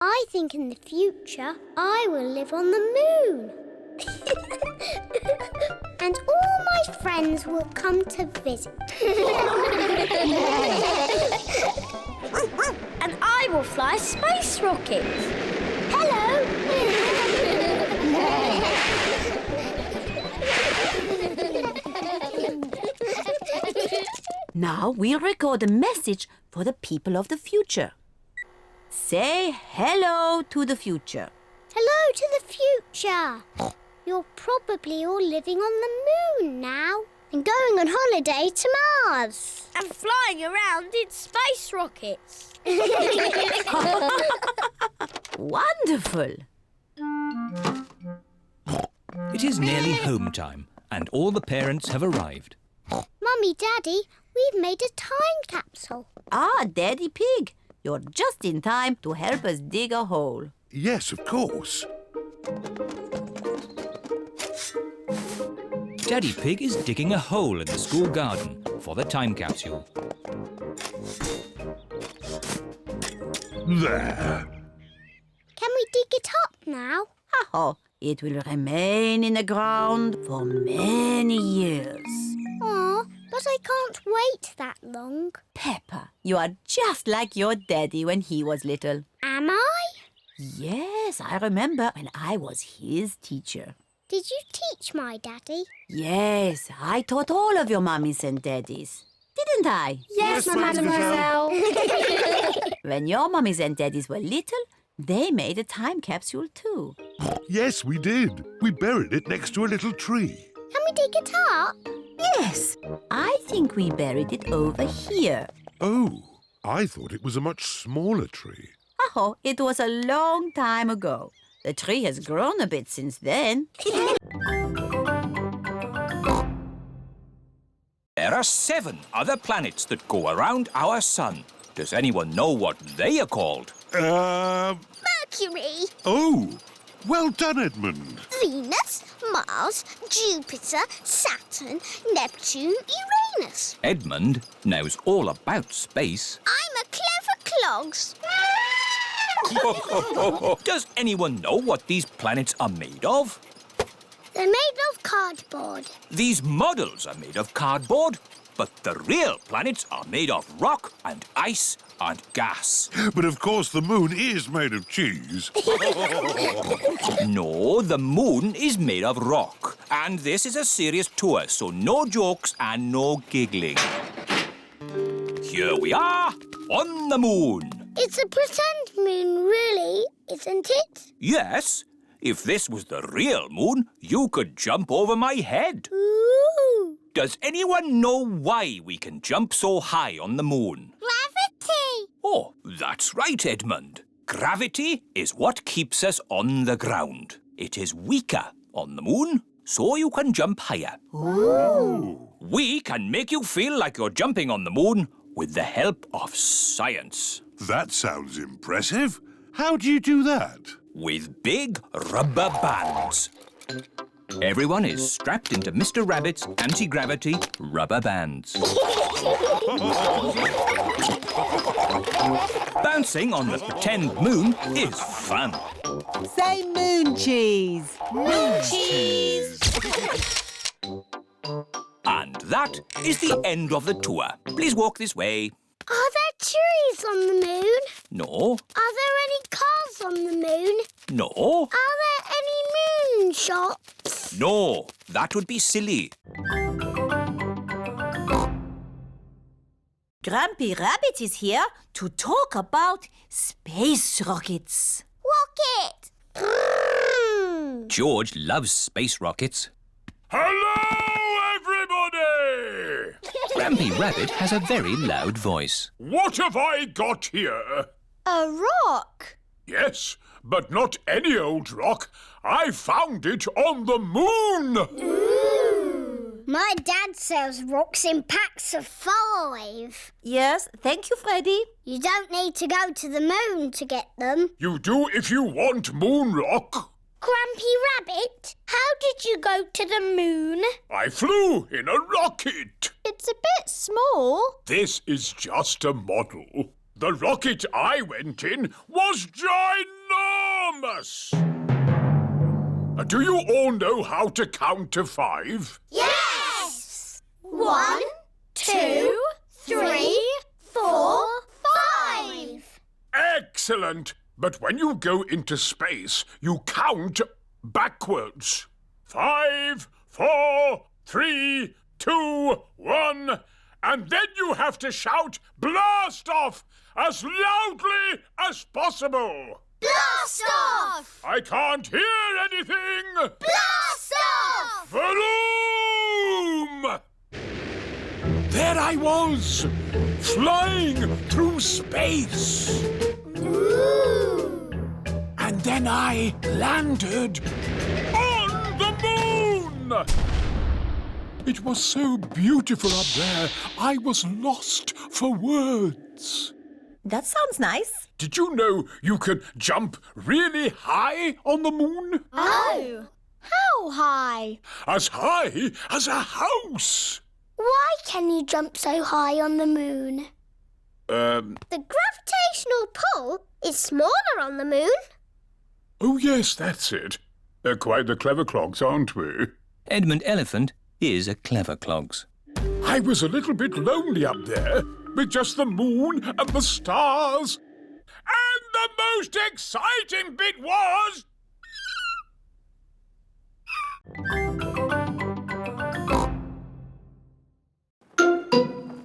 I think in the future I will live on the moon. And all my friends will come to visit. And I will fly a space rocket. Hello. Now we'll record a message for the people of the future. Say hello to the future. Hello to the future. You're probably all living on the moon now and going on holiday to Mars. And flying around in space rockets. Wonderful. It is nearly home time and all the parents have arrived. Mummy, Daddy, we've made a time capsule. Ah, Daddy Pig, you're just in time to help us dig a hole. Yes, of course. Daddy Pig is digging a hole in the school garden for the time capsule. There. Can we dig it up now? Oh, it will remain in the ground for many years. Aw, but I can't wait that long. Peppa, you are just like your daddy when he was little. Am I? Yes, I remember when I was his teacher. Did you teach my daddy? Yes, I taught all of your mummies and daddies. Didn't I? Yes, Mademoiselle. When your mummies and daddies were little, they made a time capsule too. Yes, we did. We buried it next to a little tree. Can we dig it up? Yes, I think we buried it over here. Oh, I thought it was a much smaller tree. Oh, it was a long time ago. The tree has grown a bit since then. There are 7 other planets that go around our sun. Does anyone know what they are called? Mercury, Oh, well done, Edmund. Venus, Mars, Jupiter, Saturn, Neptune, Uranus. Edmund knows all about space. I'm a clever clogs. Does anyone know what these planets are made of? They're made of cardboard. These models are made of cardboard, but the real planets are made of rock and ice and gas. But of course the moon is made of cheese. No, the moon is made of rock. And this is a serious tour, so no jokes and no giggling. Here we are, on the moon. It's a pretend moon, really, isn't it? Yes, if this was the real moon, you could jump over my head. Ooh! Does anyone know why we can jump so high on the moon? Gravity! Oh, that's right, Edmund. Gravity is what keeps us on the ground. It is weaker on the moon, so you can jump higher. Ooh. We can make you feel like you're jumping on the moon with the help of science. That sounds impressive. How do you do that? With big rubber bands. Everyone is strapped into Mr. Rabbit's anti-gravity rubber bands. Bouncing on the pretend moon is fun. Say moon cheese. Moon cheese! And that is the end of the tour. Please walk this way. Are there trees on the moon? No, Are there any cars on the moon? no, Are there any moon shops? no. That would be silly. Grumpy Rabbit is here to talk about space rockets. Rocket! Brrrr. George loves space rockets. Hello, everybody! Grumpy Rabbit has a very loud voice. What have I got here? A rock! Yes, but not any old rock. I found it on the moon! Ooh! My dad sells rocks in packs of 5. Yes, thank you, Freddy. You don't need to go to the moon to get them. You do if you want moon rock. Grumpy Rabbit, how did you go to the moon? I flew in a rocket. It's a bit small. This is just a model. The rocket I went in was ginormous! Do you all know how to count to 5? Yes! 1, 2, 3, 4, 5. Excellent! But when you go into space, you count backwards. 5, 4, 3, 2, 1... And then you have to shout, "Blast off!" as loudly as possible. Blast off! I can't hear anything. Blast off! Vroom! There I was, flying through space. Ooh! And then I landed on the moon. It was so beautiful up there, I was lost for words. That sounds nice. Did you know you can jump really high on the moon? Oh! How high? As high as a house. Why can you jump so high on the moon? The gravitational pull is smaller on the moon. Oh, yes, that's it. They're quite the clever clogs, aren't we? Edmund Elephant is a clever clogs. I was a little bit lonely up there, with just the moon and the stars. And the most exciting bit was...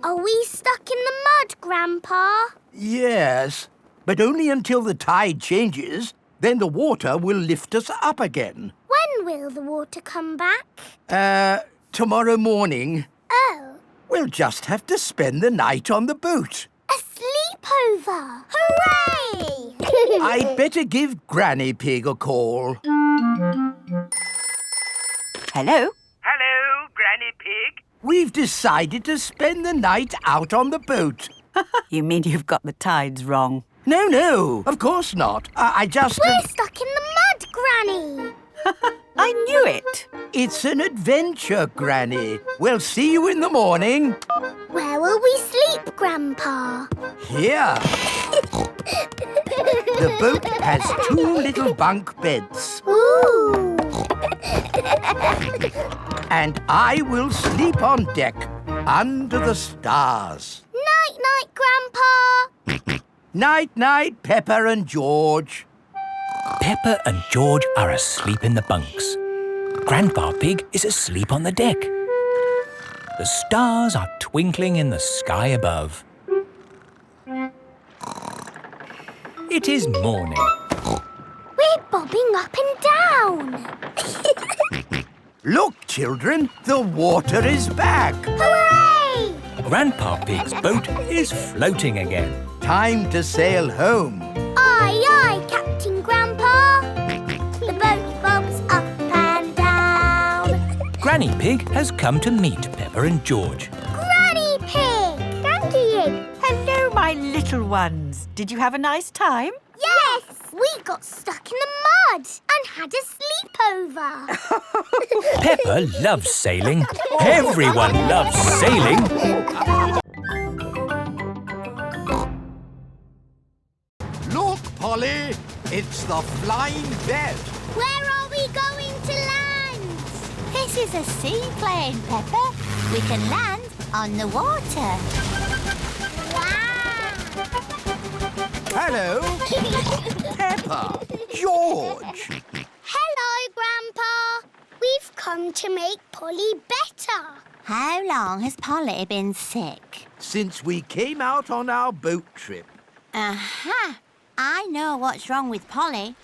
Are we stuck in the mud, Grandpa? Yes, but only until the tide changes. Then the water will lift us up again. When will the water come back? Tomorrow morning. Oh, We'll just have to spend the night on the boat. a sleepover! Hooray! I'd better give Granny Pig a call. Hello? Hello, Granny Pig. We've decided to spend the night out on the boat. You mean you've got the tides wrong? No, of course not. I just... We're stuck in the mud, Granny! I knew it. It's an adventure, Granny. We'll see you in the morning. Where will we sleep, Grandpa? Here. The boat has 2 little bunk beds. Ooh! And I will sleep on deck, under the stars. Night-night, Grandpa! Night-night, Peppa and George. Peppa and George are asleep in the bunks. Grandpa Pig is asleep on the deck. The stars are twinkling in the sky above. It is morning. We're bobbing up and down. Look, children, the water is back. Hooray! Grandpa Pig's boat is floating again. Time to sail home. Aye, aye, Captain Grandpa. The boat bobs up and down. Granny Pig has come to meet Peppa and George. Granny Pig! Thank you. Hello, my little ones. Did you have a nice time? Yes! We got stuck in the mud and had a sleepover. Peppa loves sailing. Everyone loves sailing. Look, Polly, it's the flying bed. Where are we going to land? This is a seaplane, Peppa. We can land on the water. Wow! Hello, Peppa, George. Hello, Grandpa. We've come to make Polly better. How long has Polly been sick? Since we came out on our boat trip. Aha! I know what's wrong with Polly.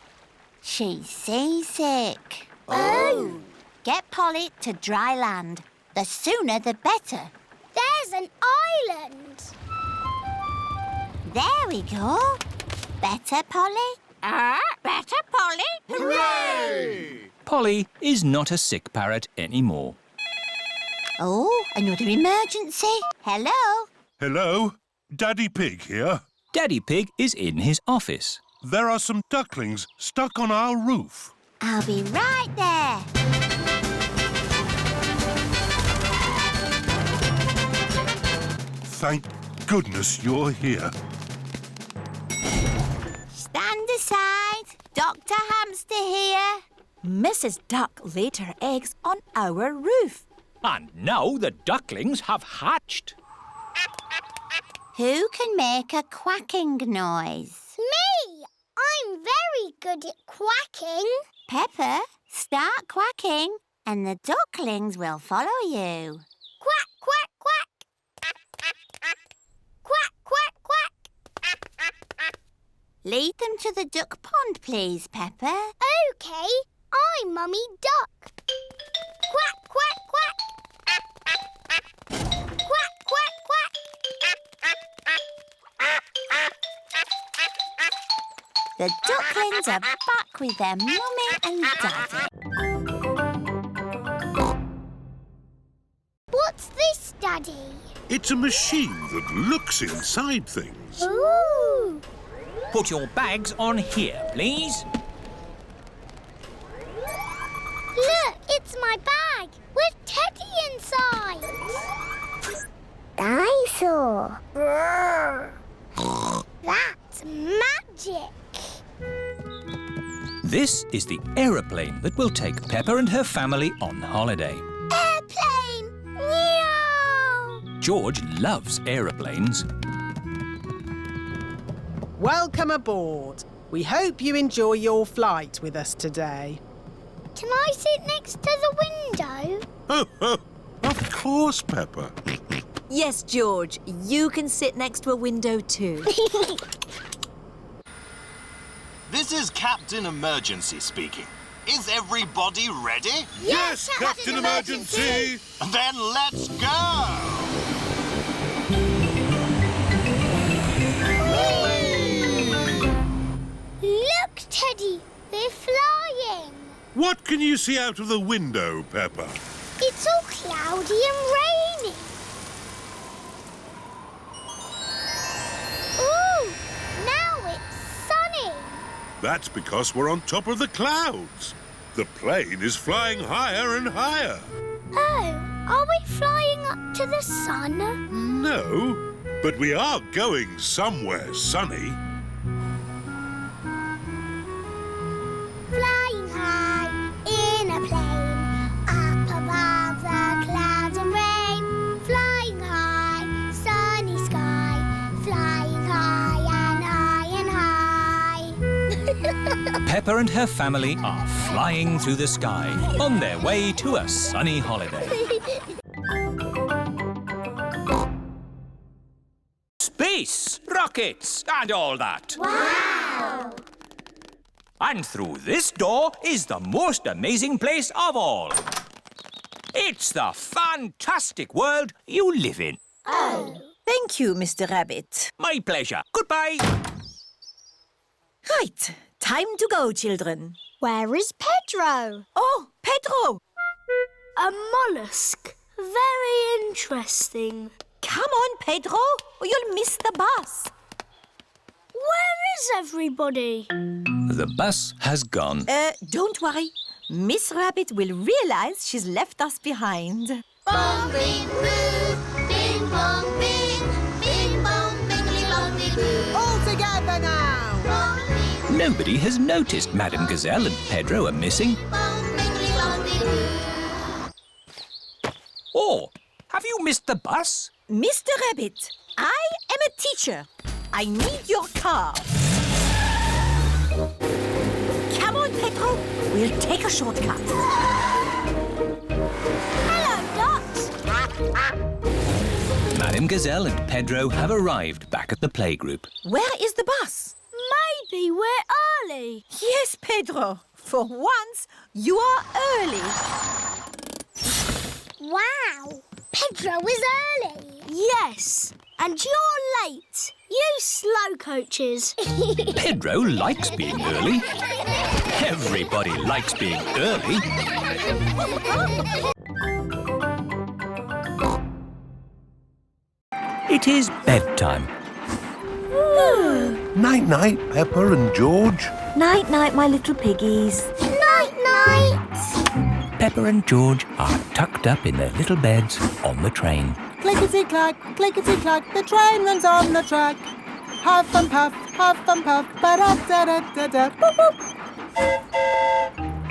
She's seasick. Oh. Get Polly to dry land. The sooner the better. There's an island. There we go. Better, Polly? Better, Polly? Hooray! Polly is not a sick parrot anymore. Oh, another emergency. Hello? Hello, Daddy Pig here. Daddy Pig is in his office. There are some ducklings stuck on our roof. I'll be right there. Thank goodness you're here. outside. Dr. Hamster here. Mrs. Duck laid her eggs on our roof. And now the ducklings have hatched. Who can make a quacking noise? Me! I'm very good at quacking. Peppa, start quacking and the ducklings will follow you. Quack, quack, quack. Quack, quack, quack. Lead them to the duck pond, please, Peppa. OK, I'm Mummy Duck. Quack, quack, quack. Quack, quack, quack. The ducklings are back with their mummy and daddy. What's this, Daddy? It's a machine that looks inside things. Ooh! Put your bags on here, please. Look, it's my bag with Teddy inside. Dinosaur. That's magic. This is the aeroplane that will take Peppa and her family on holiday. Airplane! Meow! George loves aeroplanes. Welcome aboard. We hope you enjoy your flight with us today. Can I sit next to the window? Oh, of course, Peppa. Yes, George, you can sit next to a window too. This is Captain Emergency speaking. Is everybody ready? Yes, Captain Emergency! Then let's go! Look, Teddy, they're flying. What can you see out of the window, Peppa? It's all cloudy and rainy. Ooh, now it's sunny. That's because we're on top of the clouds. The plane is flying higher and higher. Oh, are we flying up to the sun? No, but we are going somewhere sunny. Flying high in a plane, up above the clouds and rain. Flying high, sunny sky, flying high and high and high. Peppa and her family are flying through the sky on their way to a sunny holiday. Space, rockets, and all that. Wow! And through this door is the most amazing place of all. It's the fantastic world you live in. Oh. Thank you, Mr. Rabbit. My pleasure. Goodbye. Right, time to go, children. Where is Pedro? Oh, Pedro! A mollusk. Very interesting. Come on, Pedro, or you'll miss the bus. Where is everybody? The bus has gone. Don't worry. Miss Rabbit will realise she's left us behind. Bong, bing, boo. Bing, bong, bing. Bing, bong, bingly, bongly, boo. All together now! Bong, bing, Nobody has noticed Madame Gazelle and Pedro are missing. bong, bingly, bongly, boo. Oh, have you missed the bus? Mr. Rabbit, I am a teacher. I need your car. Come on, Pedro. We'll take a shortcut. Hello, ducks. Madame Gazelle and Pedro have arrived back at the playgroup. Where is the bus? Maybe we're early. Yes, Pedro. For once, you are early. Wow. Pedro is early. Yes, and you're late. You slow coaches. Pedro likes being early. Everybody likes being early. It is bedtime. Night-night, Peppa and George. Night-night, my little piggies. Night-night. Peppa and George are tucked up in their little beds on the train. Clickety-clack, the train runs on the track. Huff and puff, ba-da-da-da-da, boop, boop.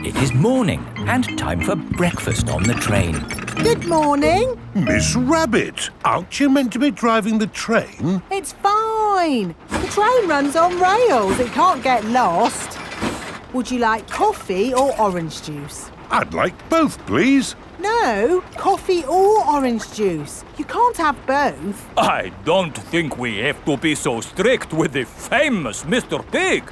It is morning and time for breakfast on the train. Good morning. Miss Rabbit, aren't you meant to be driving the train? It's fine. The train runs on rails. It can't get lost. Would you like coffee or orange juice? I'd like both, please. No, coffee or orange juice. You can't have both. I don't think we have to be so strict with the famous Mr. Pig.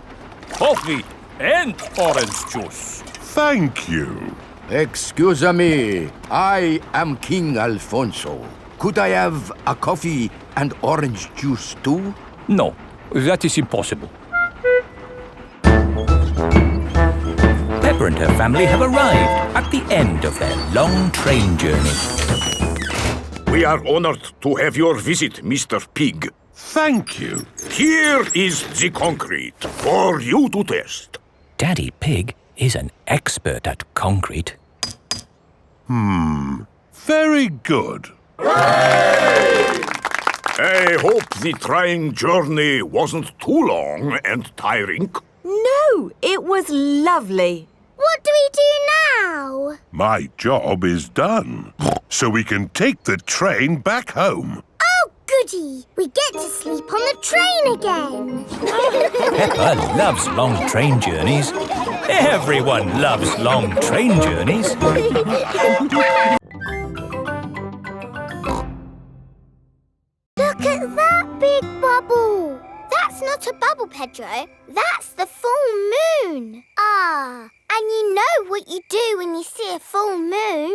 Coffee and orange juice. Thank you. Excuse me, I am King Alfonso. Could I have a coffee and orange juice too? No, that is impossible. Peppa and her family have arrived at the end of their long train journey. We are honored to have your visit, Mr. Pig. Thank you. Here is the concrete for you to test. Daddy Pig is an expert at concrete. Very good. I hope the trying journey wasn't too long and tiring. No, it was lovely. What do we do now? My job is done. So we can take the train back home. Oh, goody. We get to sleep on the train again. Peppa loves long train journeys. Everyone loves long train journeys. Look at that big bubble. That's not a bubble, Pedro. That's the full moon. Ah, and you know what you do when you see a full moon?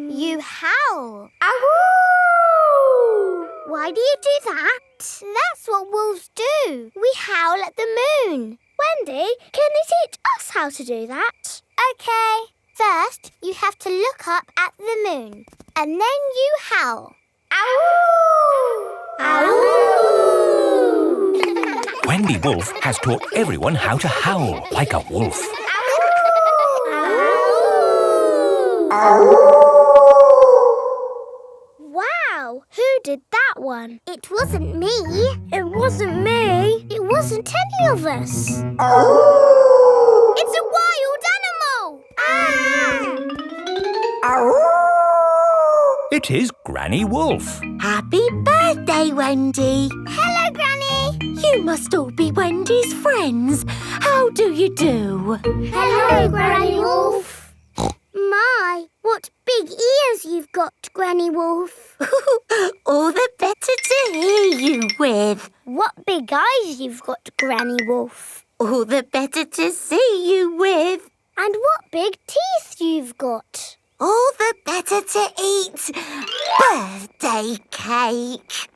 You howl. Ow! Why do you do that? That's what wolves do. We howl at the moon. Wendy, can you teach us how to do that? Okay. First, you have to look up at the moon, and then you howl. Ow! Ow! Wendy Wolf has taught everyone how to howl like a wolf. Wow, who did that one? It wasn't me. It wasn't me. It wasn't any of us. It's a wild animal. It is Granny Wolf. Happy birthday, Wendy. Hello, Granny. You must all be Wendy's friends. How do you do? Hello, Granny Wolf. My, what big ears you've got, Granny Wolf. All the better to hear you with. What big eyes you've got, Granny Wolf. All the better to see you with. And what big teeth you've got. All the better to eat birthday cake.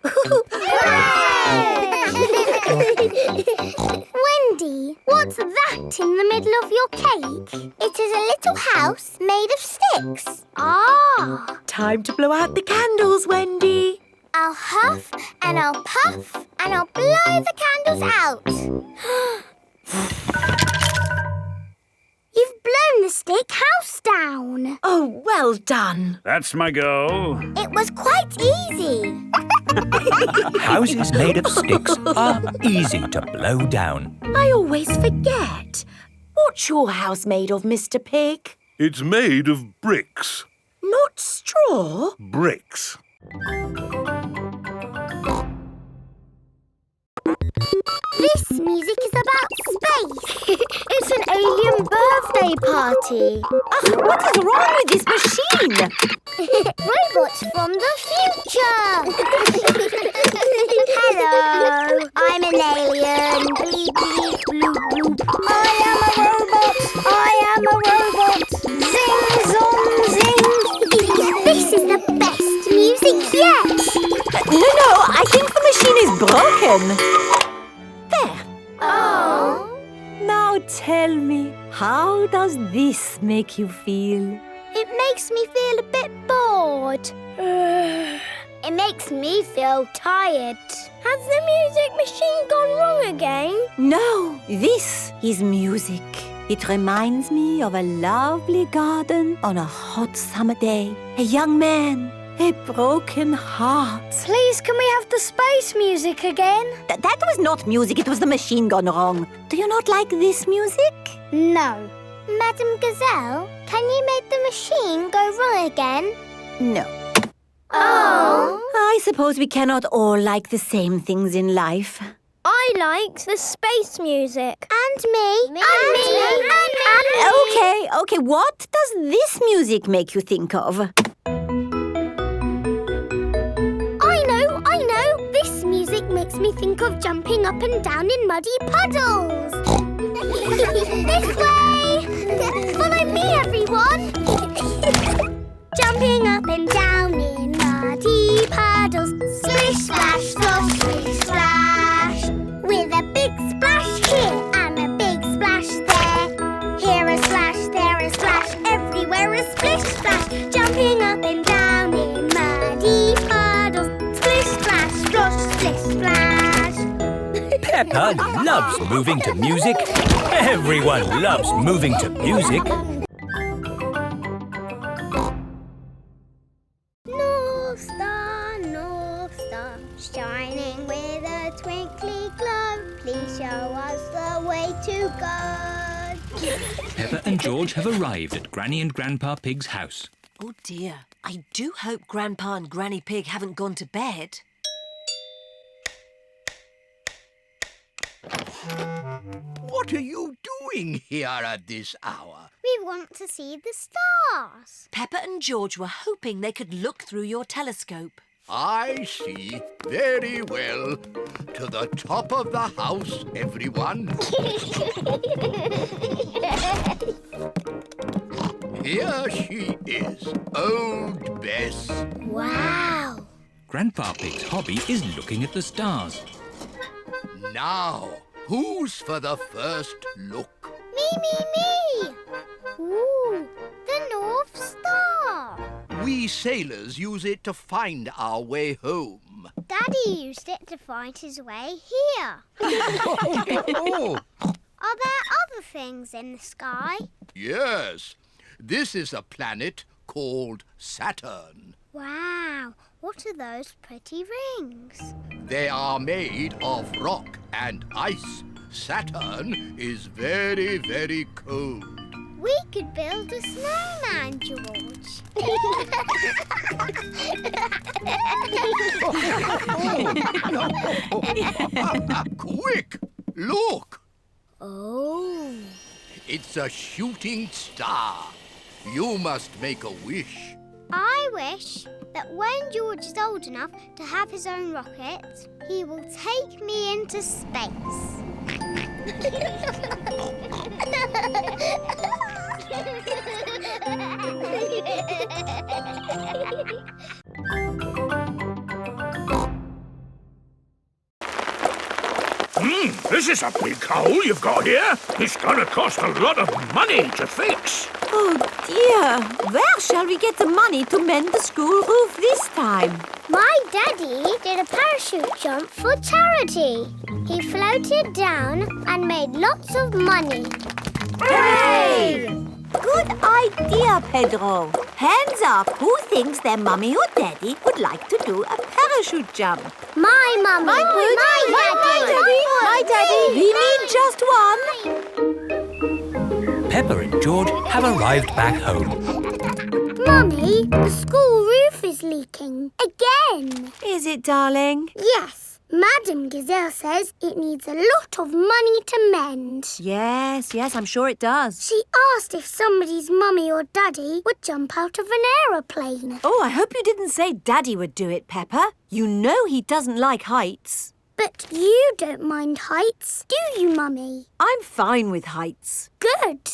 Wendy, what's that in the middle of your cake? It is a little house made of sticks. Ah! Time to blow out the candles, Wendy. I'll huff and I'll puff and I'll blow the candles out. You've blown the stick house down. Oh, well done. That's my go. It was quite easy. Houses made of sticks are easy to blow down. I always forget. What's your house made of, Mr. Pig? It's made of bricks. Not straw? Bricks. This music is about space. It's an alien birthday party. What is wrong with this machine? Robots from the future. Hello, I'm an alien. Bleep, bleep, bloop, bloop. I am a robot. I am a robot. Zing, zong, zing. This is the best music yet. No, I think the machine is broken. There. Oh. Now tell me, how does this make you feel? It makes me feel a bit bored. It makes me feel tired. Has the music machine gone wrong again? No, this is music. It reminds me of a lovely garden on a hot summer day. A young man, A broken heart. Please, can we have the space music again? That was not music, it was the machine gone wrong. Do you not like this music? No. Madam Gazelle, can you make the machine go wrong again? No. Oh. I suppose we cannot all like the same things in life. I liked the space music. And me. And me. Okay, what does this music make you think of? I know. This music makes me think of jumping up and down in muddy puddles. This way. Follow me, everyone. Jumping up and down in muddy puddles. Splish, splash, slosh, splish, splash. With a big splash here and a big splash there. Here a splash, there a splash, everywhere a splish, splash. Jumping up and down in muddy puddles. Splish, splash, slosh, splish, splash. Peppa loves moving to music. Everyone loves moving to music. North Star, shining with a twinkly glow. Please show us the way to go. Peppa and George have arrived at Granny and Grandpa Pig's house. Oh dear, I do hope Grandpa and Granny Pig haven't gone to bed. What are you doing here at this hour? We want to see the stars. Peppa and George were hoping they could look through your telescope. I see. Very well. To the top of the house, everyone. Here she is, old Bess. Wow. Grandpa Pig's hobby is looking at the stars. Now, who's for the first look? Me. Ooh, the North Star. We sailors use it to find our way home. Daddy used it to find his way here. Oh, Are there other things in the sky? yes. This is a planet called Saturn. Wow, what are those pretty rings? They are made of rock and ice. Saturn is very, very cold. We could build a snowman, George. Quick, look. Oh. It's a shooting star. You must make a wish. I wish that when George is old enough to have his own rocket, he will take me into space. This is a big hole you've got here. It's gonna cost a lot of money to fix. Oh dear, where shall we get the money to mend the school roof this time? My daddy did a parachute jump for charity. He floated down and made lots of money. Hooray! Good idea, Pedro. Hands up, who thinks their mummy or daddy would like to do a parachute jump? My mummy. My daddy. We need just one. Peppa and George have arrived back home. Mummy, the school roof is leaking. Again. Is it, darling? Yes. Madam Gazelle says it needs a lot of money to mend. Yes, I'm sure it does. She asked if somebody's mummy or daddy would jump out of an aeroplane. Oh, I hope you didn't say Daddy would do it, Peppa. You know he doesn't like heights. But you don't mind heights, do you, Mummy? I'm fine with heights. Good.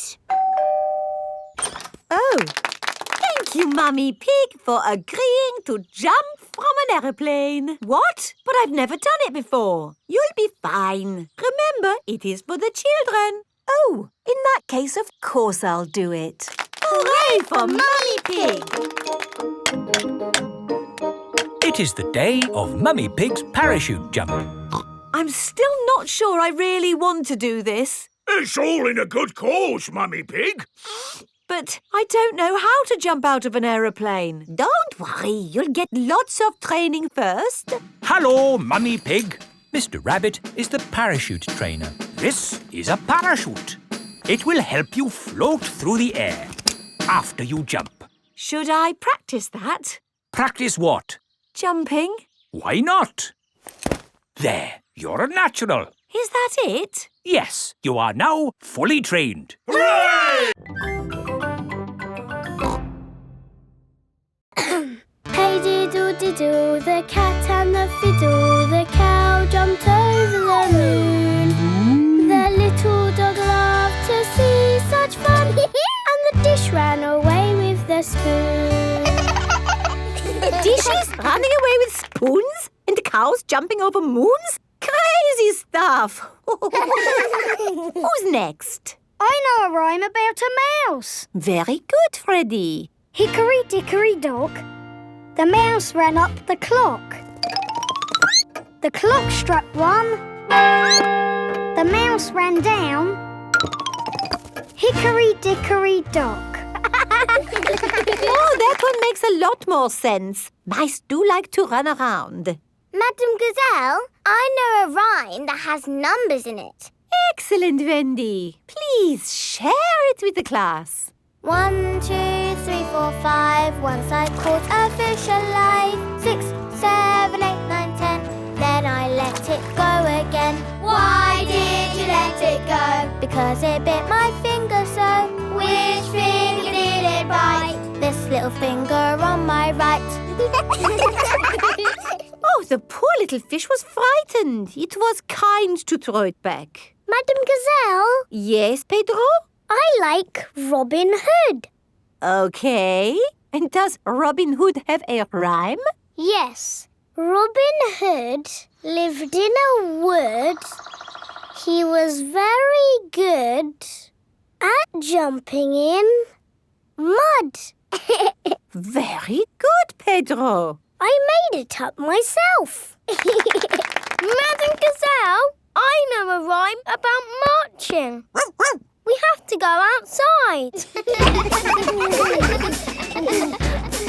Oh, thank you, Mummy Pig, for agreeing to jump from an aeroplane. What? But I've never done it before. You'll be fine. Remember, it is for the children. Oh, in that case, of course I'll do it. Hooray for Mummy Pig! It is the day of Mummy Pig's parachute jump. I'm still not sure I really want to do this. It's all in a good cause, Mummy Pig. But I don't know how to jump out of an aeroplane. Don't worry, you'll get lots of training first. Hello, Mummy Pig. Mr. Rabbit is the parachute trainer. This is a parachute. It will help you float through the air after you jump. Should I practice that? Practice what? Jumping. Why not? There, you're a natural. Is that it? Yes, you are now fully trained. Hooray! Hey diddle-diddle, the cat and the fiddle, the cow jumped over the moon. The little dog loved to see such fun, and the dish ran away with the spoon. Dishes running away with spoons and cows jumping over moons? Crazy stuff. Who's next? I know a rhyme about a mouse. Very good, Freddy. Hickory dickory dock, the mouse ran up the clock. The clock struck 1, the mouse ran down. Hickory dickory dock. Oh, that one makes a lot more sense. Mice do like to run around. Madam Gazelle, I know a rhyme that has numbers in it. Excellent, Wendy. Please share it with the class. 1, 2, 3, 4, 5. Once I caught a fish alive. 6, 7, 8, 9, 10. Then I let it go again. Why did you let it go? Because it bit my finger so. Which finger did it bite? This little finger on my right. Oh, the poor little fish was frightened. It was kind to throw it back. Madam Gazelle, Yes, Pedro? I like Robin Hood. Okay. And does Robin Hood have a rhyme? Yes. Robin Hood lived in a wood. He was very good at jumping in mud. Very good, Pedro. I made it up myself. Madam Gazelle, I know a rhyme about marching. We have to go outside.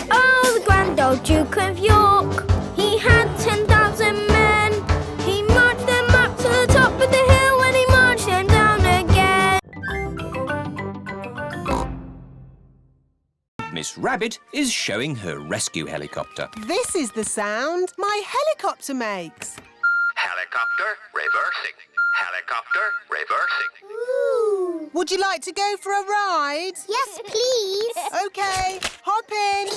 Oh, the grand old Duke of York. He had 10,000 men. He marched them up to the top of the hill and he marched them down again. Miss Rabbit is showing her rescue helicopter. This is the sound my helicopter makes. Helicopter reversing. Helicopter reversing. Ooh. Would you like to go for a ride? Yes, please. OK, hop in.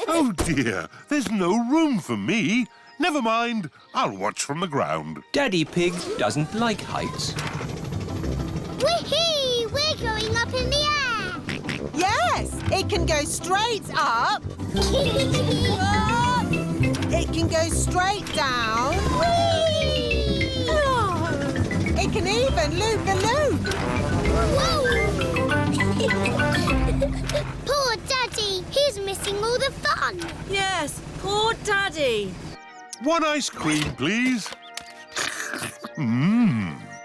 Oh dear, there's no room for me. Never mind, I'll watch from the ground. Daddy Pig doesn't like heights. Whee! We're going up in the air. Yes, it can go straight up. It can go straight down. Whee! Oh, it can even loop the loop. Poor Daddy, he's missing all the fun. Yes, poor Daddy. One ice cream, please.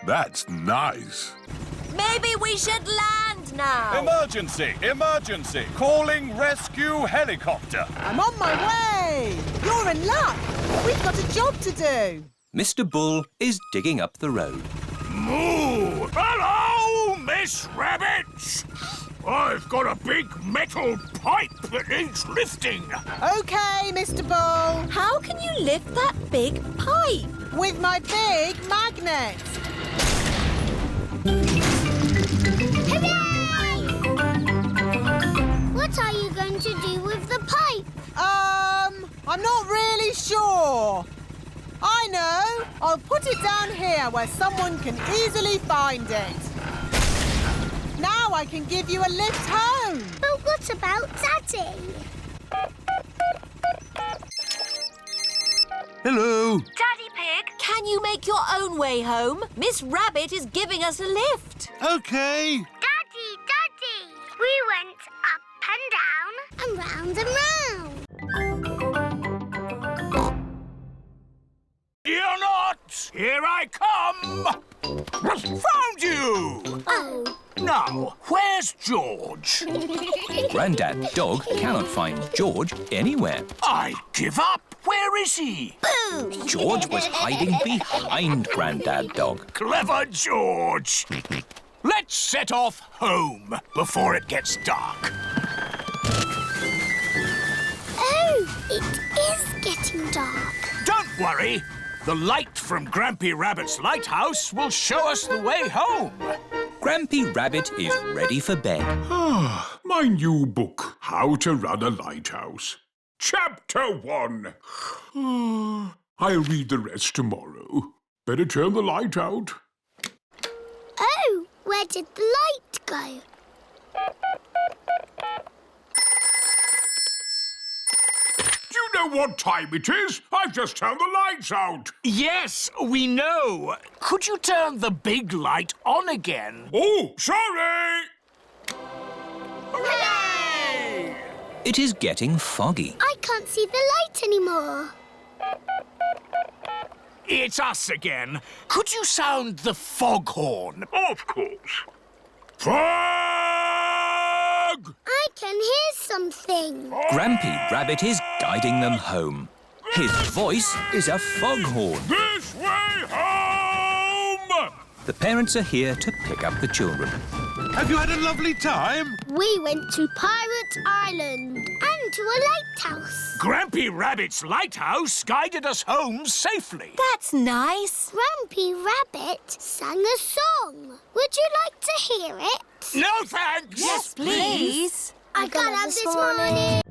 That's nice. Maybe we should land now. Emergency! Emergency! Calling rescue helicopter. I'm on my way. You're in luck. We've got a job to do. Mr. Bull is digging up the road. Moo! Hello, Miss Rabbit! I've got a big metal pipe that needs lifting. OK, Mr. Bull. How can you lift that big pipe? With my big magnet. Hooray! What are you going to do with the pipe? I'm not really sure. I know. I'll put it down here where someone can easily find it. Now I can give you a lift home. But what about Daddy? Hello. Daddy Pig, can you make your own way home? Miss Rabbit is giving us a lift. OK. Daddy! We went up and down and round and round. You're not! Here I come! Found you! Oh, Now, where's George? Grandad Dog cannot find George anywhere. I give up. Where is he? Boo! George was hiding behind Grandad Dog. Clever George. Let's set off home before it gets dark. Oh, it is getting dark. Don't worry. The light from Grampy Rabbit's lighthouse will show us the way home. Grampy Rabbit is ready for bed. My new book, How to Run a Lighthouse. Chapter 1. I'll read the rest tomorrow. Better turn the light out. Oh, where did the light go? Do you know what time it is? I've just turned the lights out. Yes, we know. Could you turn the big light on again? Oh, sorry! Hooray! It is getting foggy. I can't see the light anymore. It's us again. Could you sound the foghorn? Of course. Fog! I can hear something. Grampy Rabbit is guiding them home. His voice is a foghorn. This way home! The parents are here to pick up the children. Have you had a lovely time? We went to Pirate Island and to a lighthouse. Grampy Rabbit's lighthouse guided us home safely. That's nice. Grampy Rabbit sang a song. Would you like to hear it? No thanks. Yes, please. I got up this morning.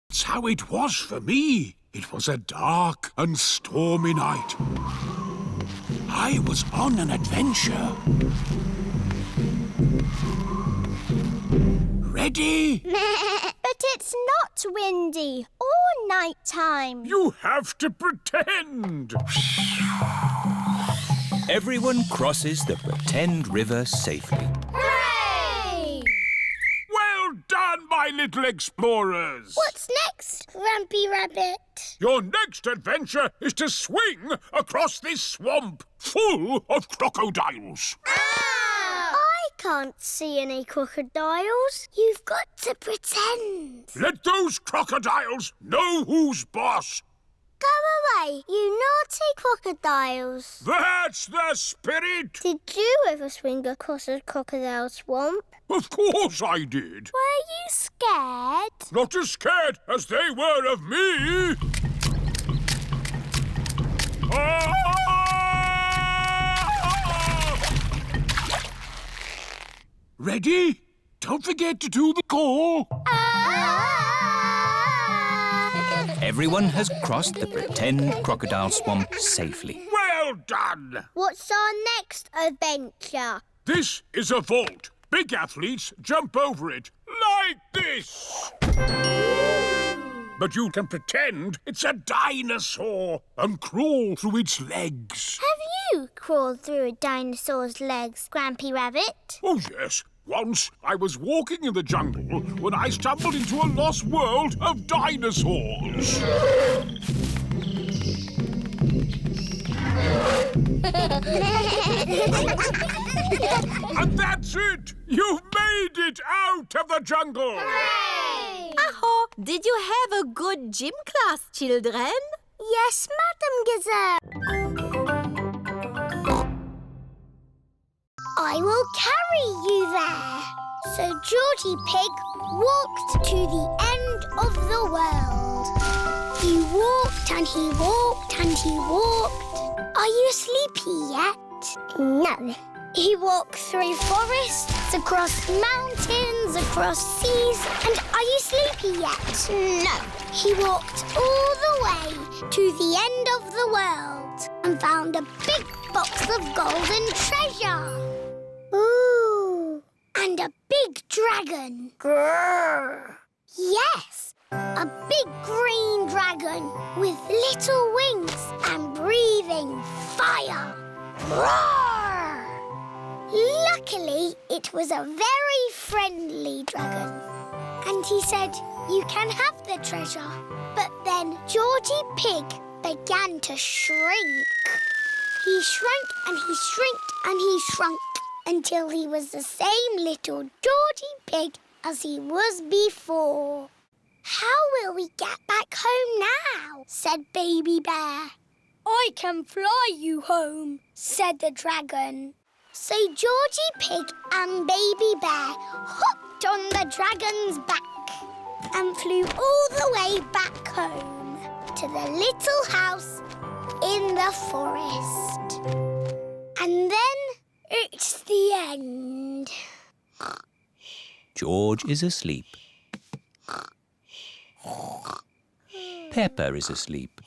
That's how it was for me. It was a dark and stormy night. I was on an adventure. Ready? But it's not windy or nighttime. You have to pretend. Everyone crosses the pretend river safely. Hooray! Well done, my little explorers. What's next, Grampy Rabbit? Your next adventure is to swing across this swamp full of crocodiles. I can't see any crocodiles. You've got to pretend. Let those crocodiles know who's boss. Go away, you naughty crocodiles. That's the spirit. Did you ever swing across a crocodile swamp? Of course I did. Were you scared? Not as scared as they were of me. Ready? Don't forget to do the call. Everyone has crossed the pretend crocodile swamp safely. Well done. What's our next adventure? This is a vault. Big athletes jump over it like this. But you can pretend it's a dinosaur and crawl through its legs. Have you crawled through a dinosaur's legs, Grampy Rabbit? Oh, yes. Once I was walking in the jungle when I stumbled into a lost world of dinosaurs. And that's it! You've made it out of the jungle! Hooray! Aho, did you have a good gym class, children? Yes, Madam Gazelle. I will carry you there. So Georgie Pig walked to the end of the world. He walked and he walked and he walked. Are you sleepy yet? No. He walked through forests, across mountains, across seas. And are you sleepy yet? No. He walked all the way to the end of the world and found a big box of golden treasure. Ooh. And a big dragon. Grrr. Yes, a big green dragon with little wings and breathing fire. Roar! Luckily, it was a very friendly dragon. And he said, you can have the treasure. But then Georgie Pig began to shrink. He shrank and he shrinked and he shrunk until he was the same little Georgie Pig as he was before. How will we get back home now? Said Baby Bear. I can fly you home, said the dragon. So Georgie Pig and Baby Bear hopped on the dragon's back and flew all the way back home to the little house in the forest. And then it's the end. George is asleep. Peppa is asleep.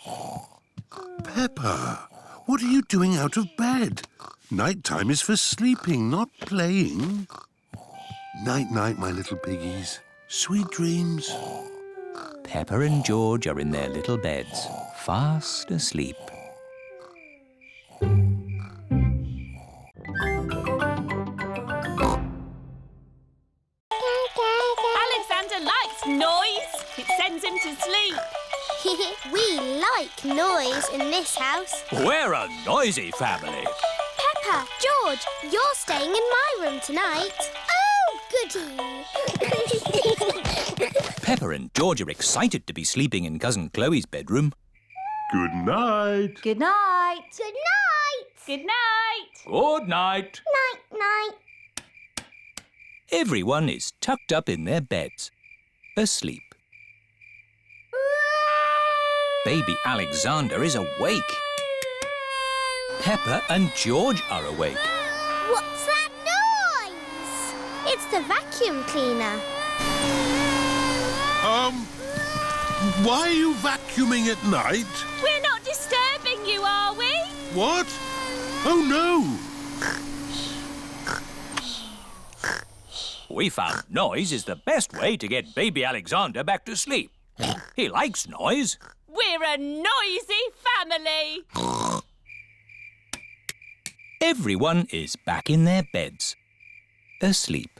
Peppa, what are you doing out of bed? Night-time is for sleeping, not playing. Night-night, my little piggies. Sweet dreams. Peppa and George are in their little beds, fast asleep. Alexander likes noise. It sends him to sleep. We like noise in this house. We're a noisy family. Peppa, George, you're staying in my room tonight. Oh, goody. Peppa and George are excited to be sleeping in Cousin Chloe's bedroom. Good night. Good night. Good night. Good night. Good night. Night-night. Everyone is tucked up in their beds, asleep. Baby Alexander is awake. Peppa and George are awake. What's that noise? It's the vacuum cleaner. Why are you vacuuming at night? We're not disturbing you, are we? What? Oh, no. We found noise is the best way to get baby Alexander back to sleep. He likes noise. We're a noisy family. Everyone is back in their beds, asleep.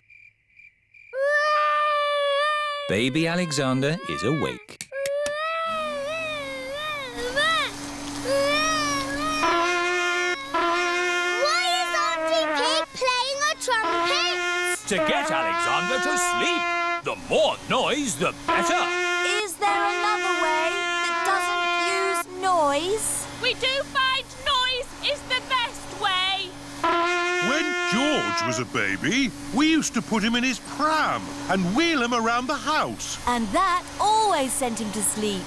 Baby Alexander is awake. Why is Auntie Pig playing a trumpet? To get Alexander to sleep. The more noise, the better. Is there another way that doesn't use noise? We do find noise is the best way. When George was a baby, we used to put him in his pram and wheel him around the house. And that always sent him to sleep.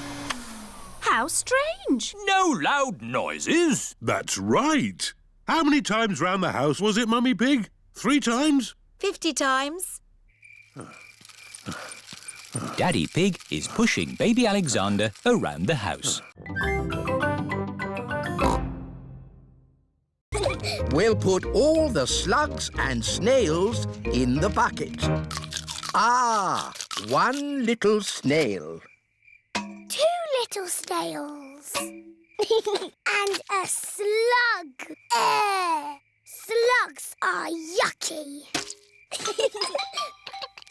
How strange. No loud noises. That's right. How many times round the house was it, Mummy Pig? 3 times? 50 times. Daddy Pig is pushing baby Alexander around the house. We'll put all the slugs and snails in the bucket. Ah, one little snail. 2 little snails. And a slug. Slugs are yucky.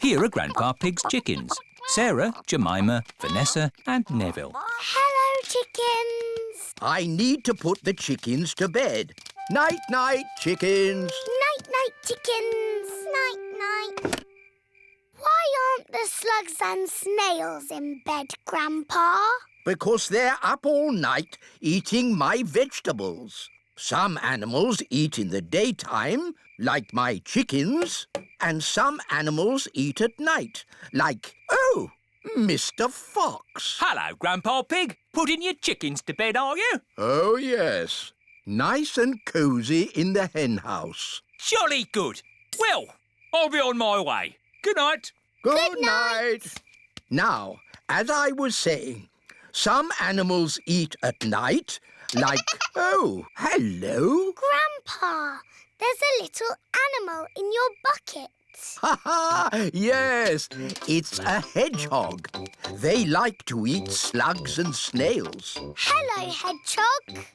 Here are Grandpa Pig's chickens. Sarah, Jemima, Vanessa and Neville. Hello, chickens. I need to put the chickens to bed. Night-night, chickens. Night-night, chickens. Night-night. Why aren't the slugs and snails in bed, Grandpa? Because they're up all night eating my vegetables. Some animals eat in the daytime, like my chickens, and some animals eat at night, like, Mr. Fox. Hello, Grandpa Pig. Putting your chickens to bed, are you? Oh, yes. Nice and cosy in the hen house. Jolly good. Well, I'll be on my way. Good night. Good night. Now, as I was saying, some animals eat at night, like, hello. Grandpa, there's a little animal in your bucket. Ha ha! Yes, it's a hedgehog. They like to eat slugs and snails. Hello, hedgehog.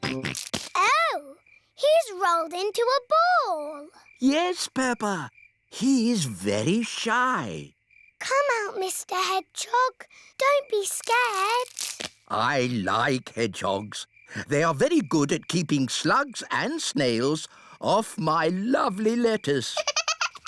Oh, he's rolled into a ball. Yes, Peppa. He is very shy. Come out, Mr. Hedgehog. Don't be scared. I like hedgehogs. They are very good at keeping slugs and snails off my lovely lettuce.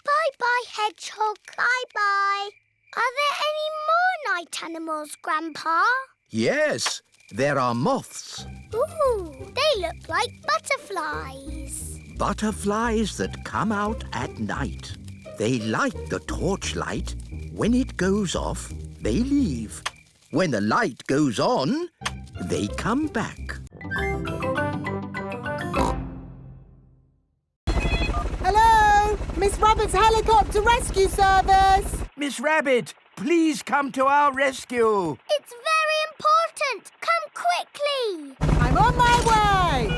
Bye-bye, Hedgehog. Bye-bye. Are there any more night animals, Grandpa? Yes, there are moths. Ooh, they look like butterflies. Butterflies that come out at night. They like the torchlight. When it goes off, they leave. When the light goes on, they come back. Hello, Miss Rabbit's helicopter rescue service. Miss Rabbit, please come to our rescue. It's very important. Come quickly. I'm on my way.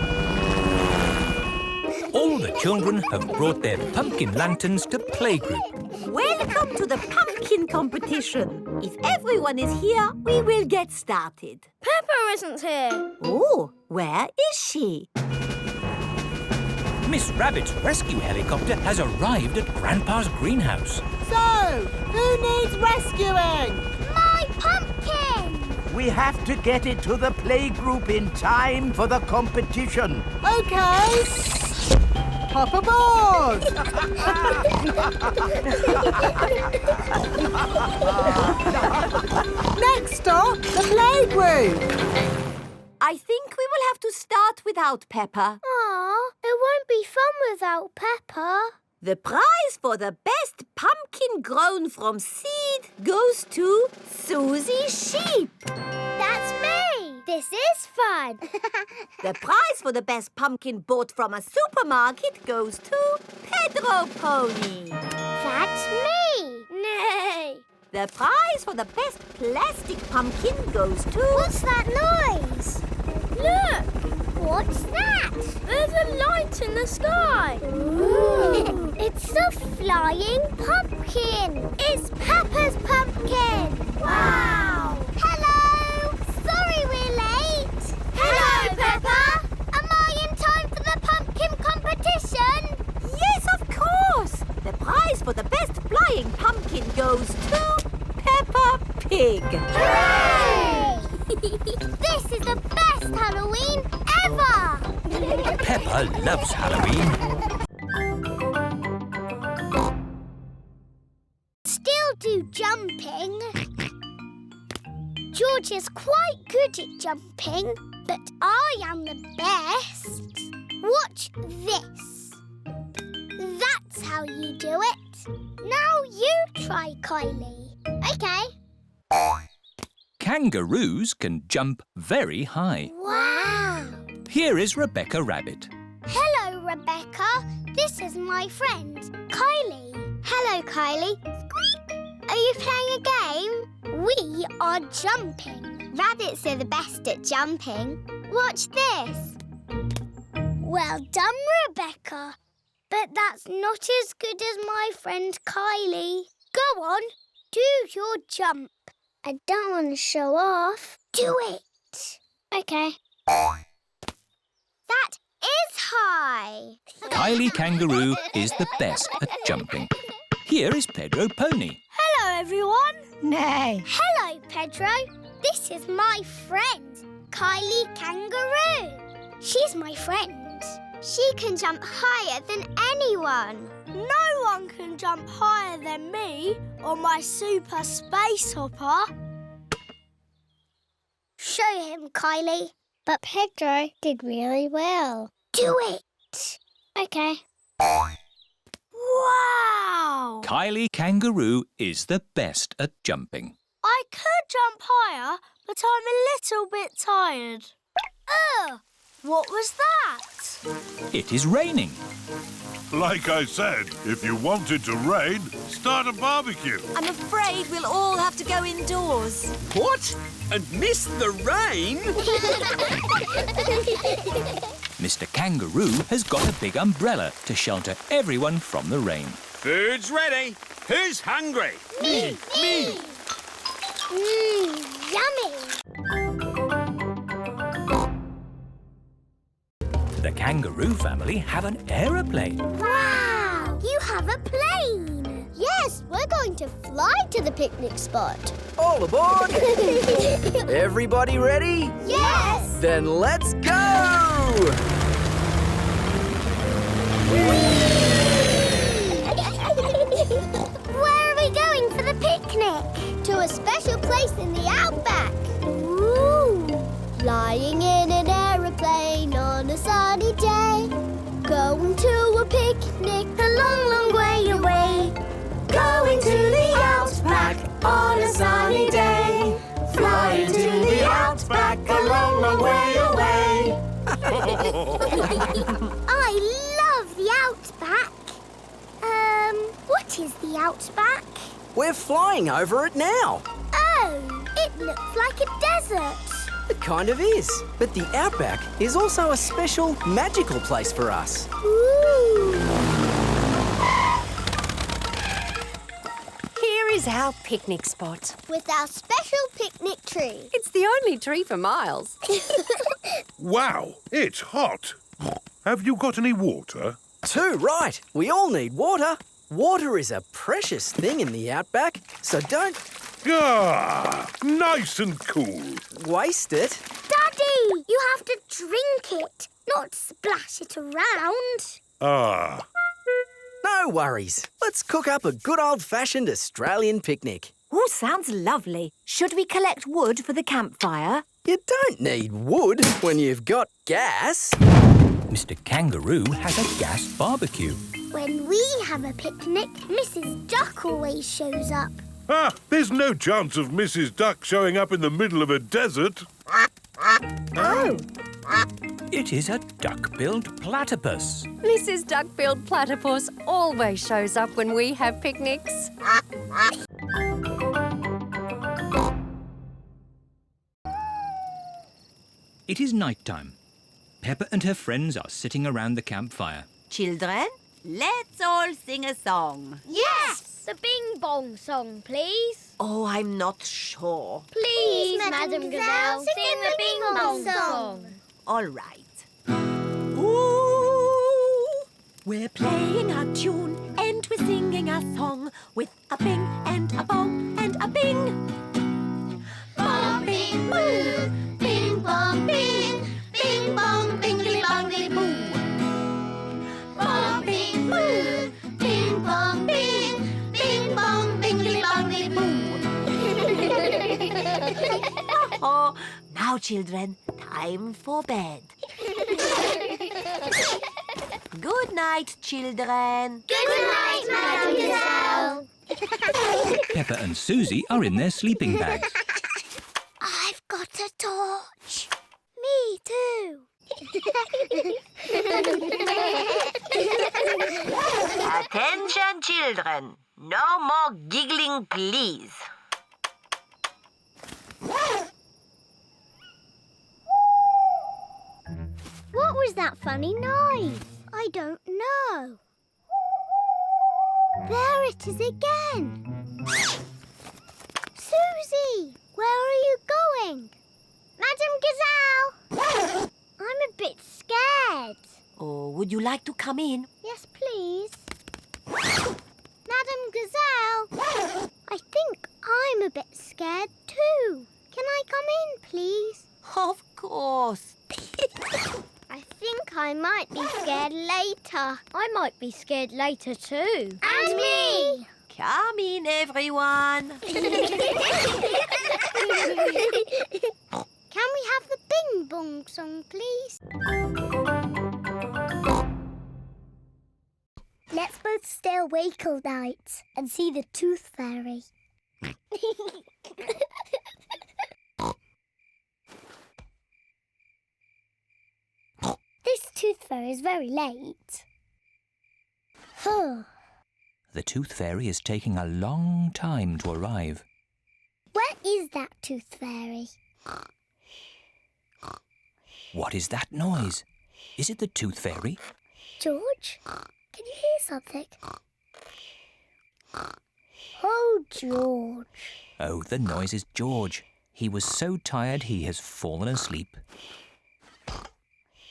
All the children have brought their pumpkin lanterns to playgroup. Welcome to the pumpkin competition. If everyone is here, we will get started. Peppa isn't here. Oh, where is she? Miss Rabbit's rescue helicopter has arrived at Grandpa's greenhouse. So, who needs rescuing? My pumpkin. We have to get it to the playgroup in time for the competition. OK. Hop aboard! Next stop, the playgroup. I think we will have to start without Peppa. Aw, it won't be fun without Peppa. The prize for the best pumpkin grown from seed goes to Susy Sheep. That's me. This is fun. The prize for the best pumpkin bought from a supermarket goes to Pedro Pony. That's me. Nay. The prize for the best plastic pumpkin goes to... What's that noise? Look! What's that? There's a light in the sky. Ooh. It's a flying pumpkin. It's Peppa's pumpkin. Wow! Hello! Sorry we're late. Hello, Peppa. Am I in time for the pumpkin competition? Yes, of course! The prize for the best flying pumpkin goes to Peppa Pig. Hooray! This is the best Halloween ever! Peppa loves Halloween. Still do jumping. George is quite good at jumping, but I am the best. Watch this. That's how you do it. Now you try, Kylie. Okay. Kangaroos can jump very high. Wow. Here is Rebecca Rabbit. Hello, Rebecca. This is my friend, Kylie. Hello, Kylie. Squeak. Are you playing a game? We are jumping. Rabbits are the best at jumping. Watch this. Well done, Rebecca. But that's not as good as my friend Kylie. Go on, do your jump. I don't want to show off. Do it. Okay. That is high. Kylie Kangaroo is the best at jumping. Here is Pedro Pony. Hello, everyone. Nay. Hello, Pedro. This is my friend, Kylie Kangaroo. She's my friend. She can jump higher than anyone. No one can jump higher than me or my super space hopper. Show him, Kylie. But Pedro did really well. Do it. Okay. Wow! Kylie Kangaroo is the best at jumping. I could jump higher, but I'm a little bit tired. Ugh! What was that? It is raining. Like I said, if you want it to rain, start a barbecue. I'm afraid we'll all have to go indoors. What? And miss the rain? Mr. Kangaroo has got a big umbrella to shelter everyone from the rain. Food's ready. Who's hungry? Me! Yummy! The kangaroo family have an aeroplane. Wow! You have a plane! Yes, we're going to fly to the picnic spot. All aboard! Everybody ready? Yes! Then let's go! Where are we going for the picnic? To a special place in the outback. Ooh! Flying in an aeroplane on a sunny day. Going to a picnic a long, long way away. Going to the outback on a sunny day. Flying to the outback a long, long way away. I love the outback. What is the outback? We're flying over it now. Oh, it looks like a desert. It kind of is. But the outback is also a special, magical place for us. Ooh. Here is our picnic spot. With our special picnic tree. It's the only tree for miles. Wow, it's hot. Have you got any water? Too right. We all need water. Water is a precious thing in the outback, so don't... Ah, nice and cool. Waste it. Daddy, you have to drink it, not splash it around. Ah. No worries. Let's cook up a good old-fashioned Australian picnic. Oh, sounds lovely. Should we collect wood for the campfire? You don't need wood when you've got gas. Mr. Kangaroo has a gas barbecue. When we have a picnic, Mrs. Duck always shows up. Ah, there's no chance of Mrs. Duck showing up in the middle of a desert. Oh. It is a duck-billed platypus. Mrs. Duck-billed Platypus always shows up when we have picnics. It is night time. Peppa and her friends are sitting around the campfire. Children, let's all sing a song. Yes! The Bing Bong song, please. Oh, I'm not sure. Please, Madam Gazelle, sing the Bing Bong song. All right. Ooh, we're playing a tune and we're singing a song with a bing and a bong and a bing. Bong, bing, boo. Bing, bong, bing. Bing, bong, bingly, bongly, boo. Bong, bing, boo. Bing, bong, bing. Bing, bong, bingly, bongly, boo. Oh, now, children, time for bed. Good night, children. Good night, Madam Gazelle. Peppa and Susie are in their sleeping bags. I've got a torch. Me too. Attention, children. No more giggling, please. What was that funny noise? I don't know. There it is again. Susie, where are you going? Madam Gazelle! I'm a bit scared. Oh, would you like to come in? Yes, please. Madam Gazelle, I think I'm a bit scared too. Can I come in, please? Of course. I think I might be scared later. I might be scared later too. And me! Come in, everyone. Can we have the Bing Bong song, please? Let's both stay awake all night and see the Tooth Fairy. This Tooth Fairy is very late. The Tooth Fairy is taking a long time to arrive. Where is that Tooth Fairy? What is that noise? Is it the Tooth Fairy? George, can you hear something? Oh, George. Oh, the noise is George. He was so tired he has fallen asleep.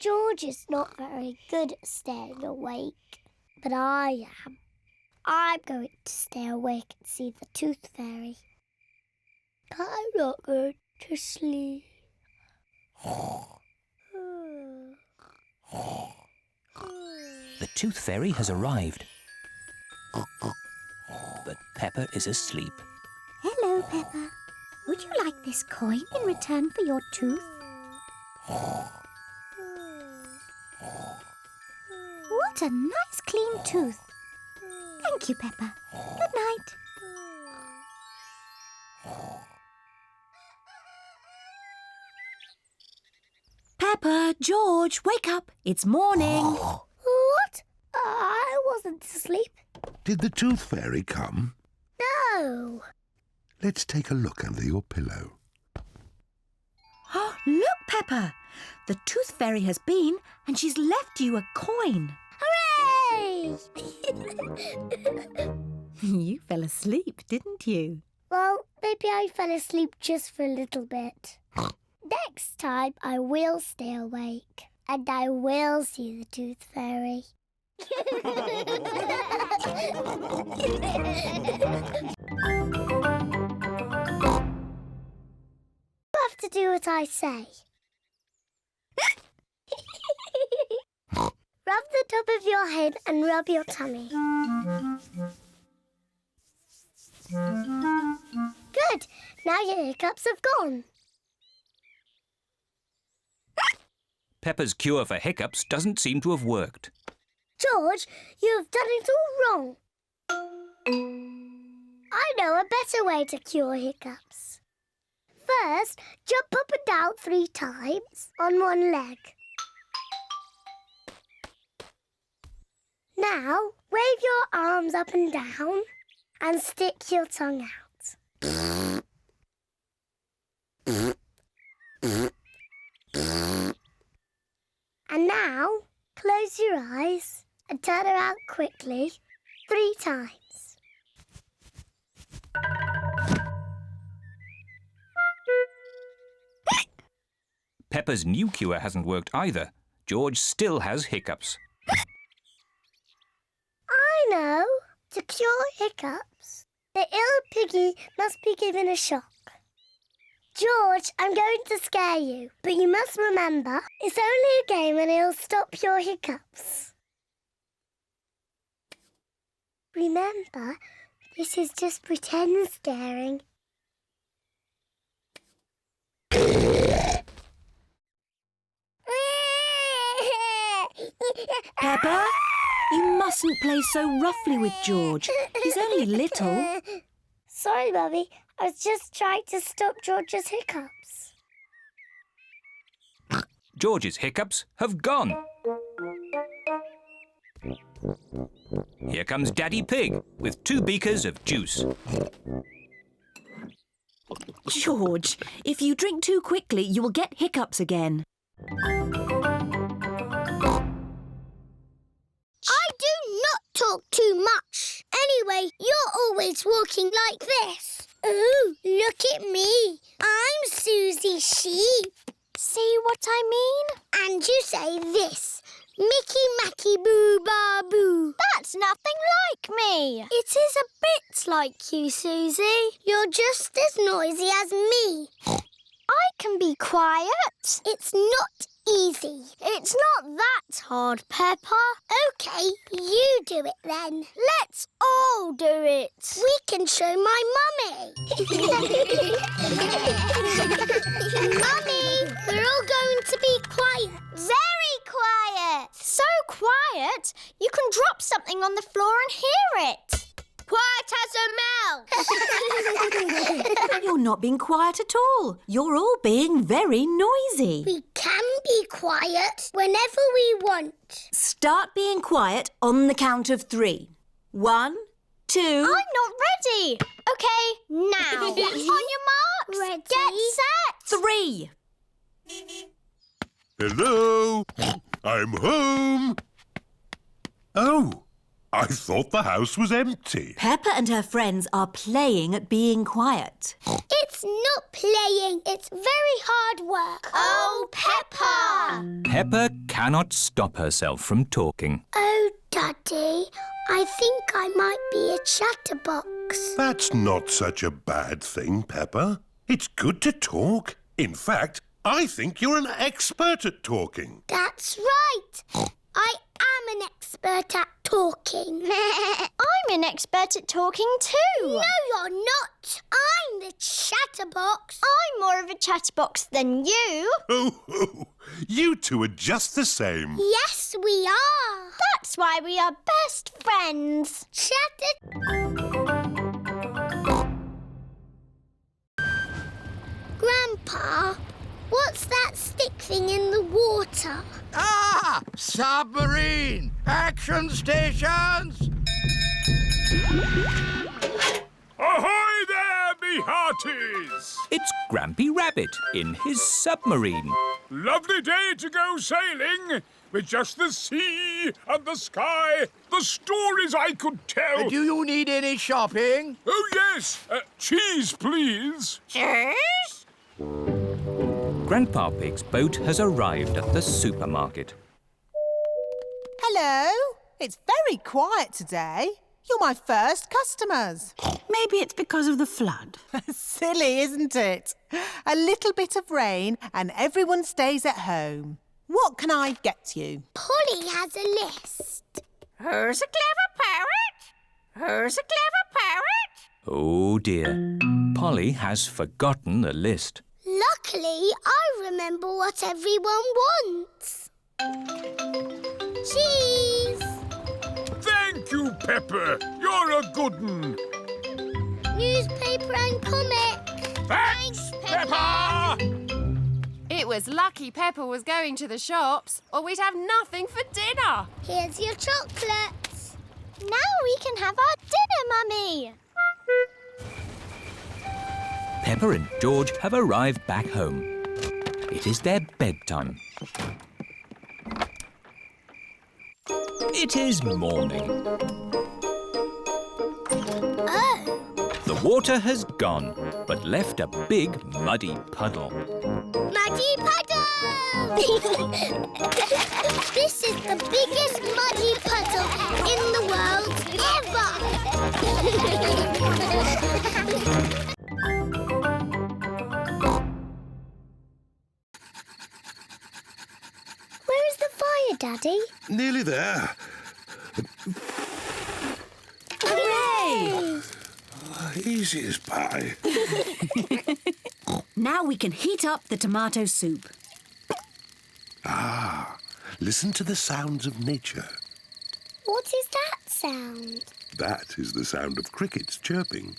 George is not very good at staying awake, but I am. I'm going to stay awake and see the Tooth Fairy. I'm not going to sleep. The Tooth Fairy has arrived. But Peppa is asleep. Hello, Peppa. Would you like this coin in return for your tooth? What a nice clean tooth. Thank you, Peppa. Good night. Peppa, George, wake up. It's morning. What? I wasn't asleep. Did the Tooth Fairy come? No. Let's take a look under your pillow. Look, Peppa. The Tooth Fairy has been and she's left you a coin. Hooray! You fell asleep, didn't you? Well, maybe I fell asleep just for a little bit. Next time I will stay awake and I will see the Tooth Fairy. You have to do what I say. Rub the top of your head and rub your tummy. Good. Now your hiccups have gone. Peppa's cure for hiccups doesn't seem to have worked. George, you have done it all wrong. I know a better way to cure hiccups. First, jump up and down 3 times on one leg. Now, wave your arms up and down and stick your tongue out. And now, close your eyes and turn around quickly 3 times. Peppa's new cure hasn't worked either. George still has hiccups. I know. To cure hiccups, the ill piggy must be given a shock. George, I'm going to scare you, but you must remember, it's only a game and it'll stop your hiccups. Remember, this is just pretend scaring. Peppa, you mustn't play so roughly with George. He's only little. Sorry, Mummy. I was just trying to stop George's hiccups. George's hiccups have gone. Here comes Daddy Pig with 2 beakers of juice. George, if you drink too quickly, you will get hiccups again. I do not talk too much. Anyway, you're always walking like this. Ooh, look at me. I'm Susy Sheep. See what I mean? And you say this. Mickey Macky Boo Ba Boo. That's nothing like me. It is a bit like you, Susie. You're just as noisy as me. I can be quiet. It's not easy. It's not that hard, Peppa. OK, you do it then. Let's all do it. We can show my mummy. Mummy, we're all going to be quiet. Very quiet. So quiet, you can drop something on the floor and hear it. Quiet as a mouse. You're not being quiet at all. You're all being very noisy. We can be quiet whenever we want. Start being quiet on the count of 3. 1, 2... I'm not ready. OK, now. On your marks. Ready. Get set. 3. Hello? I'm home. Oh, I thought the house was empty. Peppa and her friends are playing at being quiet. It's not playing. It's very hard work. Oh, Peppa! Peppa cannot stop herself from talking. Oh, Daddy, I think I might be a chatterbox. That's not such a bad thing, Peppa. It's good to talk. In fact, I think you're an expert at talking. That's right. I am an expert at talking. I'm an expert at talking too. No, you're not. I'm the chatterbox. I'm more of a chatterbox than you. Oh, you two are just the same. Yes, we are. That's why we are best friends. Grandpa, what's that stick thing in the water? Ah! Submarine! Action stations! Ahoy there, me hearties! It's Grampy Rabbit in his submarine. Lovely day to go sailing with just the sea and the sky, the stories I could tell. Do you need any shopping? Oh, yes. Cheese, please. Cheese? Grandpa Pig's boat has arrived at the supermarket. Hello. It's very quiet today. You're my first customers. Maybe it's because of the flood. Silly, isn't it? A little bit of rain and everyone stays at home. What can I get you? Polly has a list. Who's a clever parrot? Who's a clever parrot? Oh dear. Polly has forgotten the list. Luckily, I remember what everyone wants. Cheese! Thank you, Peppa. You're a good un. Newspaper and comic. Thanks, Peppa! It was lucky Peppa was going to the shops, or we'd have nothing for dinner. Here's your chocolates. Now we can have our dinner, Mummy. Peppa and George have arrived back home. It is their bedtime. It is morning. Oh. The water has gone, but left a big muddy puddle. Muddy puddle! This is the biggest muddy puddle in the world ever! Where is the fire, Daddy? Nearly there. Hooray! Easy as pie. Now we can heat up the tomato soup. Ah, listen to the sounds of nature. What is that sound? That is the sound of crickets chirping.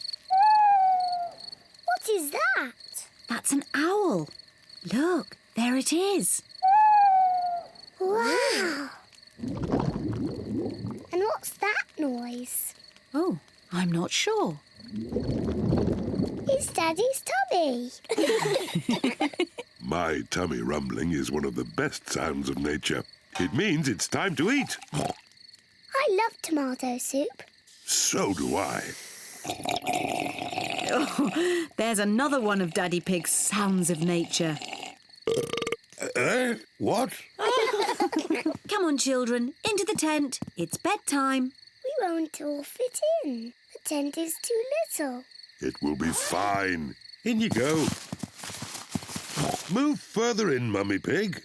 What is that? That's an owl. Look, there it is. Wow! And what's that noise? Oh, I'm not sure. It's Daddy's tummy. My tummy rumbling is one of the best sounds of nature. It means it's time to eat. I love tomato soup. So do I. Oh, there's another one of Daddy Pig's sounds of nature. What? Come on, children, into the tent. It's bedtime. We won't all fit in. The tent is too little. It will be fine. In you go. Move further in, Mummy Pig.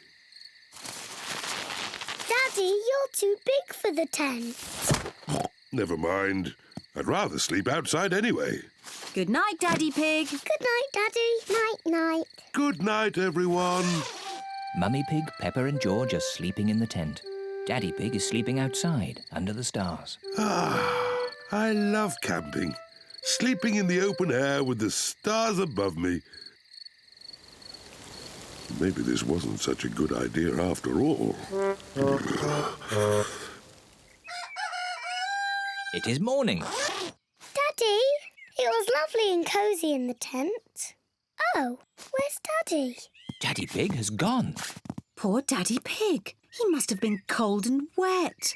Daddy, you're too big for the tent. Never mind. I'd rather sleep outside anyway. Good night, Daddy Pig. Good night, Daddy. Night-night. Good night, everyone. Mummy Pig, Peppa and George are sleeping in the tent. Daddy Pig is sleeping outside, under the stars. Ah, I love camping. Sleeping in the open air with the stars above me. Maybe this wasn't such a good idea after all. It is morning. Daddy, it was lovely and cosy in the tent. Oh, where's Daddy? Daddy Pig has gone. Poor Daddy Pig. He must have been cold and wet.